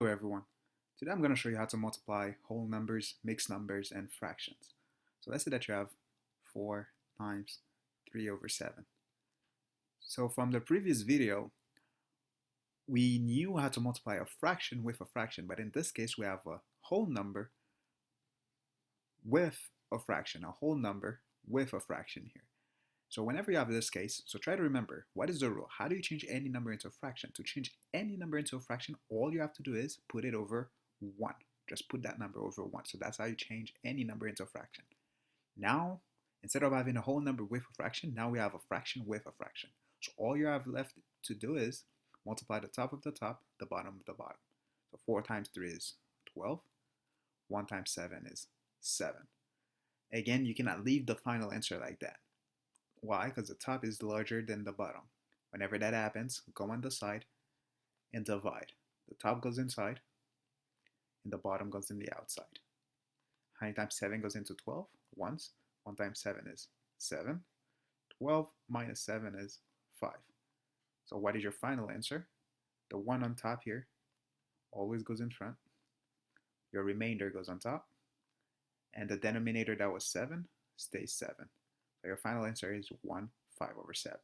Hello everyone. Today I'm going to show you how to multiply whole numbers, mixed numbers, and fractions. So let's say that you have 4 times 3 over 7. So from the previous video, we knew how to multiply a fraction with a fraction, but in this case we have a whole number with a fraction, a whole number with a fraction here. So whenever you have this case, so try to remember, what is the rule? How do you change any number into a fraction? To change any number into a fraction, all you have to do is put it over 1. Just put that number over 1. So that's how you change any number into a fraction. Now, instead of having a whole number with a fraction, now we have a fraction with a fraction. So all you have left to do is multiply the top of the top, the bottom of the bottom. So 4 times 3 is 12. 1 times 7 is 7. Again, you cannot leave the final answer like that. Why? Because the top is larger than the bottom. Whenever that happens, go on the side and divide. The top goes inside and the bottom goes in the outside. How many times 7 goes into 12? Once. 1 times 7 is 7. 12 minus 7 is 5. So what is your final answer? The 1 on top here always goes in front. Your remainder goes on top. And the denominator that was 7 stays 7. So your final answer is 1, 5 over 7.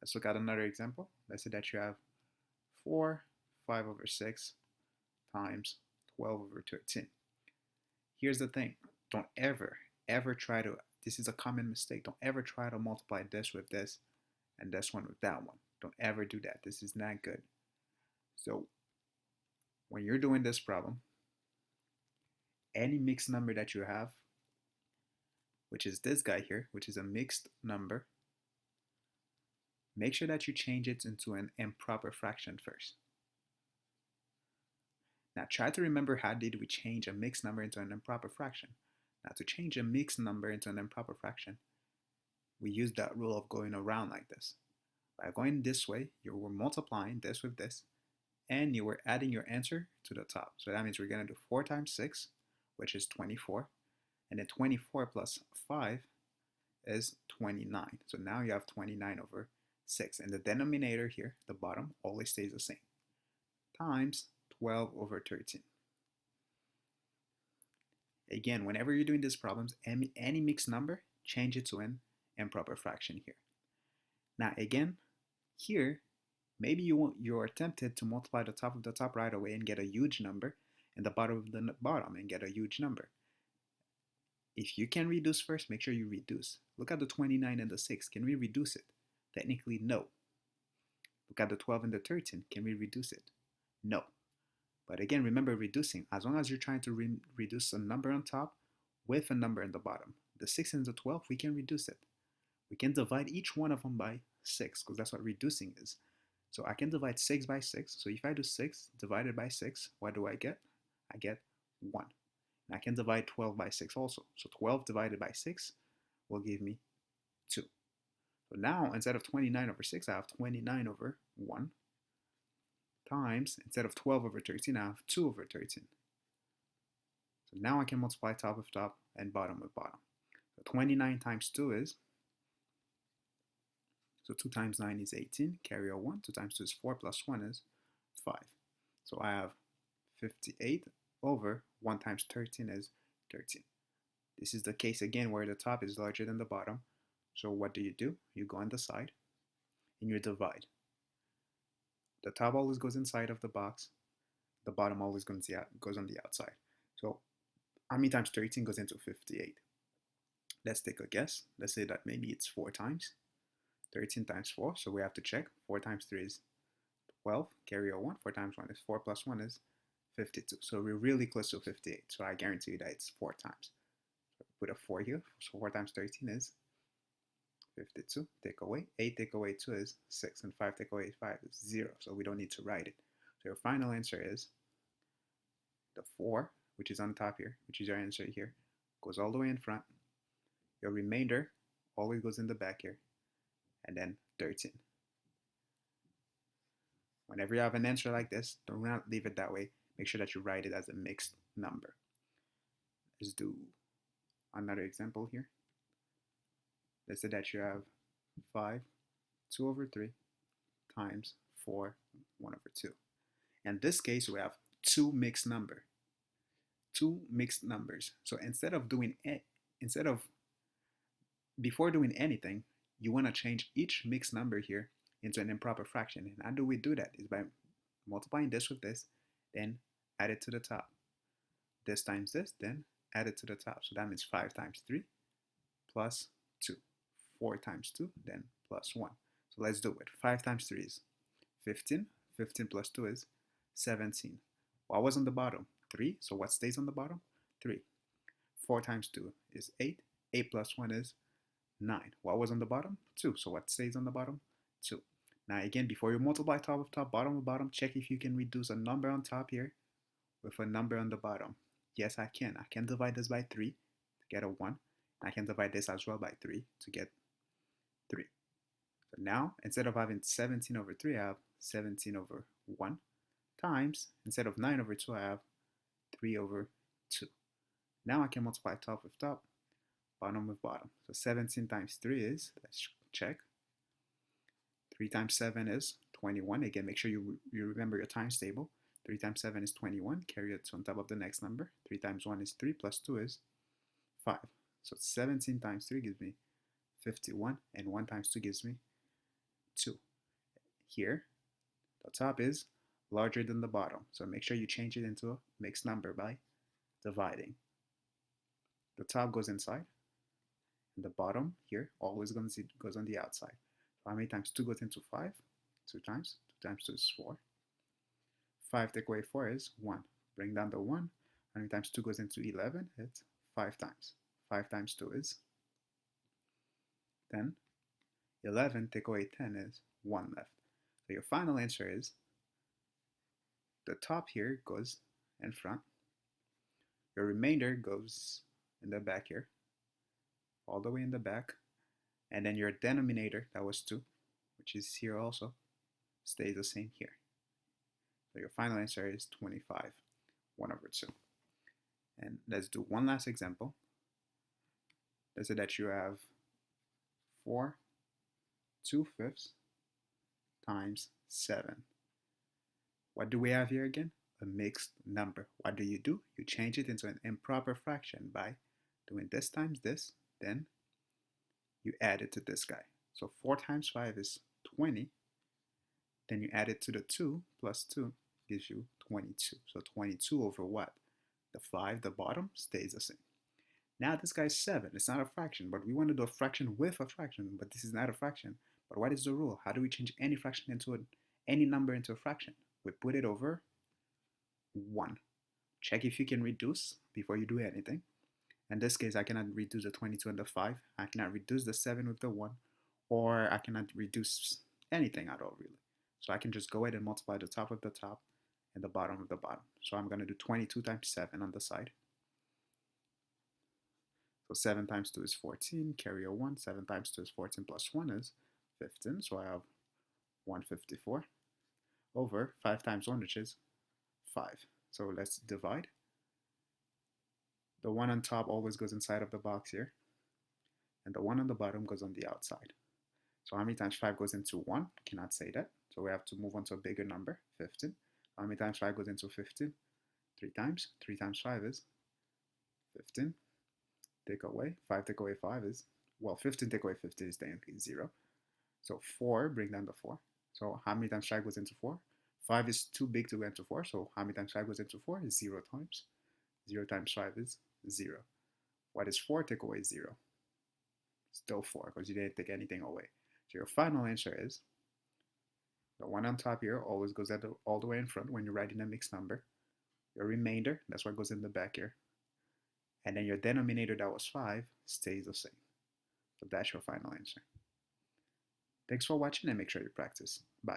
Let's look at another example. Let's say that you have 4, 5 over 6 times 12 over 13. Here's the thing. Don't ever try to, this is a common mistake. Don't ever try to multiply this with this and this one with that one. Don't ever do that. This is not good. So when you're doing this problem, any mixed number that you have, which is this guy here, which is a mixed number, make sure that you change it into an improper fraction first. Now try to remember, how did we change a mixed number into an improper fraction? Now to change a mixed number into an improper fraction, we use that rule of going around like this. By going this way, you were multiplying this with this, and you were adding your answer to the top. So that means we're going to do 4 times 6, which is 24, and then 24 plus 5 is 29. So now you have 29 over 6, and the denominator here, the bottom, always stays the same, times 12 over 13. Again, whenever you're doing these problems, any mixed number, change it to an improper fraction here. Now again, here, maybe you're tempted to multiply the top of the top right away and get a huge number, and the bottom of the bottom and get a huge number. If you can reduce first, make sure you reduce. Look at the 29 and the 6. Can we reduce it? Technically, no. Look at the 12 and the 13. Can we reduce it? No. But again, remember reducing. As long as you're trying to reduce a number on top with a number in the bottom. The 6 and the 12, we can reduce it. We can divide each one of them by 6, because that's what reducing is. So I can divide 6 by 6. So if I do 6 divided by 6, what do I get? I get 1. And I can divide 12 by 6 also. So 12 divided by 6 will give me 2. So now, instead of 29 over 6, I have 29 over 1 times, instead of 12 over 13, I have 2 over 13. So now I can multiply top with top and bottom with bottom. So 29 times 2 is, so 2 times 9 is 18, carry a 1. 2 times 2 is 4, plus 1 is 5. So I have 58 over 1 times 13 is 13. This is the case again where the top is larger than the bottom. So what do? You go on the side and you divide. The top always goes inside of the box. The bottom always goes on the outside. So how many times 13 goes into 58? Let's take a guess. Let's say that maybe it's 4 times. 13 times 4, so we have to check. 4 times 3 is 12, carry a 1. 4 times 1 is 4, plus 1 is 52. So we're really close to 58. So I guarantee you that it's 4 times. So put a 4 here. So 4 times 13 is 52. Take away 8, take away 2 is 6, and 5 take away 5 is 0. So we don't need to write it. So your final answer is the 4, which is on top here, which is your answer here, goes all the way in front. Your remainder always goes in the back here, and then 13. Whenever you have an answer like this, do not leave it that way. Make sure that you write it as a mixed number. Let's do another example here. Let's say that you have 5, 2 over 3 times 4, 1 over 2. In this case, we have two mixed numbers. So instead of before doing anything, you want to change each mixed number here into an improper fraction. And how do we do that? Is by multiplying this with this, then add it to the top. This times this, then add it to the top. So that means 5 times 3 plus 2. 4 times 2, then plus 1. So let's do it. 5 times 3 is 15. 15 plus 2 is 17. What was on the bottom? 3. So what stays on the bottom? 3. 4 times 2 is 8. 8 plus 1 is 9. What was on the bottom? 2. So what stays on the bottom? 2. Now again, before you multiply top of top, bottom of bottom, check if you can reduce a number on top here with a number on the bottom. Yes, I can. I can divide this by 3 to get a 1. I can divide this as well by 3 to get 3. So now, instead of having 17 over 3, I have 17 over 1 times, instead of 9 over 2, I have 3 over 2. Now I can multiply top with top, bottom with bottom. So 17 times 3 is, let's check, 3 times 7 is 21. Again, make sure you remember your times table. 3 times 7 is 21. Carry it on top of the next number. 3 times 1 is 3 plus 2 is 5. So 17 times 3 gives me 51, and 1 times 2 gives me 2. Here, the top is larger than the bottom. So make sure you change it into a mixed number by dividing. The top goes inside, and the bottom here always goes on the outside. So how many times 2 goes into 5? 2 times. 2 times 2 is 4. 5 take away 4 is 1. Bring down the 1. How many times 2 goes into 11? It's 5 times. 5 times 2 is 10. 11 take away 10 is 1 left. So your final answer is the top here goes in front. Your remainder goes in the back here, all the way in the back. And then your denominator, that was 2, which is here also, stays the same here. So your final answer is 25, 1 over 2. And let's do one last example. Let's say that you have 4 2/5 times 7. What do we have here again? A mixed number. What do? You change it into an improper fraction by doing this times this, then you add it to this guy. So 4 times 5 is 20. Then you add it to the 2 plus 2 gives you 22. So 22 over what? The 5, the bottom, stays the same. Now this guy's 7. It's not a fraction, but we want to do a fraction with a fraction, but this is not a fraction. But what is the rule? How do we change any fraction into any number into a fraction? We put it over 1. Check if you can reduce before you do anything. In this case, I cannot reduce the 22 and the 5. I cannot reduce the 7 with the 1, or I cannot reduce anything at all, really. So I can just go ahead and multiply the top of the top and the bottom of the bottom. So I'm going to do 22 times 7 on the side. So 7 times 2 is 14, carry a 1. 7 times 2 is 14 plus 1 is 15. So I have 154 over 5 times 1, which is 5. So let's divide. The 1 on top always goes inside of the box here, and the 1 on the bottom goes on the outside. So how many times 5 goes into 1? Cannot say that. So we have to move on to a bigger number, 15. How many times 5 goes into 15? 3 times. 3 times 5 is 15. Take away. 5 take away 5 is, well, 15 take away 15 is technically 0. So 4, bring down the 4. So how many times 5 goes into 4? 5 is too big to go into 4. So how many times 5 goes into 4 is 0 times. 0 times 5 is 0. What is 4 take away 0? Still 4 because you didn't take anything away. So your final answer is the 1 on top here always goes all the way in front when you're writing a mixed number. Your remainder, that's what goes in the back here. And then your denominator, that was 5, stays the same. So that's your final answer. Thanks for watching and make sure you practice. Bye.